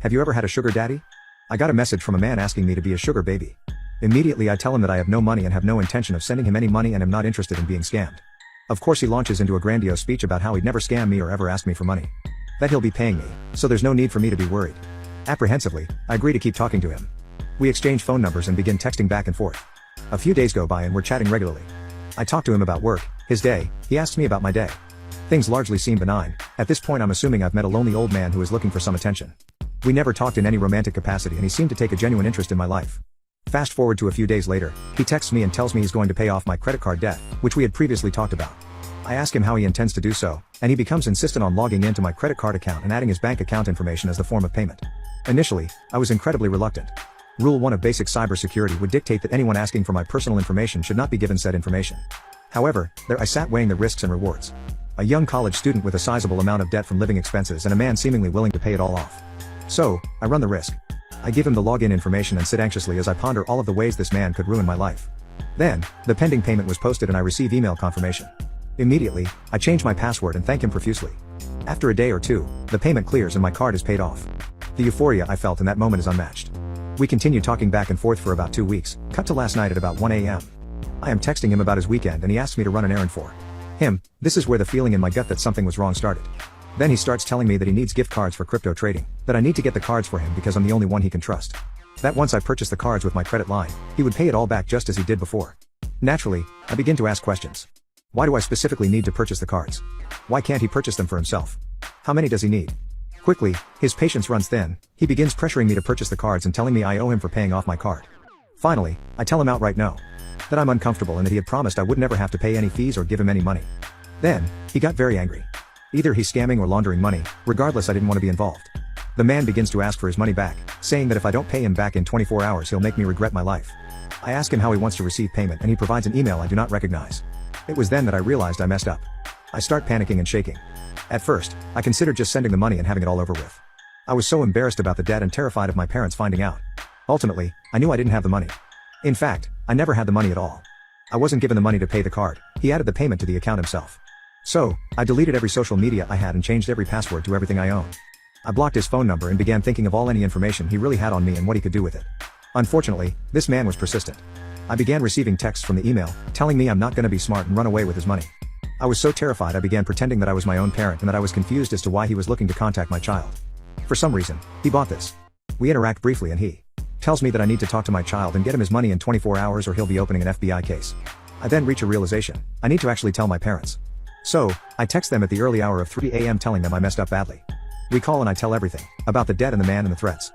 Have you ever had a sugar daddy? I got a message from a man asking me to be a sugar baby. Immediately I tell him that I have no money and have no intention of sending him any money and am not interested in being scammed. Of course he launches into a grandiose speech about how he'd never scam me or ever ask me for money. That he'll be paying me, so there's no need for me to be worried. Apprehensively, I agree to keep talking to him. We exchange phone numbers and begin texting back and forth. A few days go by and we're chatting regularly. I talk to him about work, his day, he asks me about my day. Things largely seem benign. At this point I'm assuming I've met a lonely old man who is looking for some attention. We never talked in any romantic capacity and he seemed to take a genuine interest in my life. Fast forward to a few days later, he texts me and tells me he's going to pay off my credit card debt, which we had previously talked about. I ask him how he intends to do so, and he becomes insistent on logging into my credit card account and adding his bank account information as the form of payment. Initially, I was incredibly reluctant. Rule 1 of basic cybersecurity would dictate that anyone asking for my personal information should not be given said information. However, there I sat weighing the risks and rewards. A young college student with a sizable amount of debt from living expenses and a man seemingly willing to pay it all off. So, I run the risk. I give him the login information and sit anxiously as I ponder all of the ways this man could ruin my life. Then, the pending payment was posted and I receive email confirmation. Immediately, I change my password and thank him profusely. After a day or two, the payment clears and my card is paid off. The euphoria I felt in that moment is unmatched. We continue talking back and forth for about 2 weeks, cut to last night at about 1 a.m. I am texting him about his weekend and he asks me to run an errand for him. This is where the feeling in my gut that something was wrong started. Then he starts telling me that he needs gift cards for crypto trading, that I need to get the cards for him because I'm the only one he can trust. That once I purchase the cards with my credit line, he would pay it all back just as he did before. Naturally, I begin to ask questions. Why do I specifically need to purchase the cards? Why can't he purchase them for himself? How many does he need? Quickly, his patience runs thin, he begins pressuring me to purchase the cards and telling me I owe him for paying off my card. Finally, I tell him outright no. That I'm uncomfortable and that he had promised I would never have to pay any fees or give him any money. Then, he got very angry. Either he's scamming or laundering money, regardless I didn't want to be involved. The man begins to ask for his money back, saying that if I don't pay him back in 24 hours he'll make me regret my life. I ask him how he wants to receive payment and he provides an email I do not recognize. It was then that I realized I messed up. I start panicking and shaking. At first, I considered just sending the money and having it all over with. I was so embarrassed about the debt and terrified of my parents finding out. Ultimately, I knew I didn't have the money. In fact, I never had the money at all. I wasn't given the money to pay the card, he added the payment to the account himself. So, I deleted every social media I had and changed every password to everything I own. I blocked his phone number and began thinking of any information he really had on me and what he could do with it. Unfortunately, this man was persistent. I began receiving texts from the email, telling me I'm not gonna be smart and run away with his money. I was so terrified I began pretending that I was my own parent and that I was confused as to why he was looking to contact my child. For some reason, he bought this. We interact briefly and he tells me that I need to talk to my child and get him his money in 24 hours or he'll be opening an FBI case. I then reach a realization, I need to actually tell my parents. So, I text them at the early hour of 3 a.m. telling them I messed up badly. We call and I tell everything, about the debt and the man and the threats.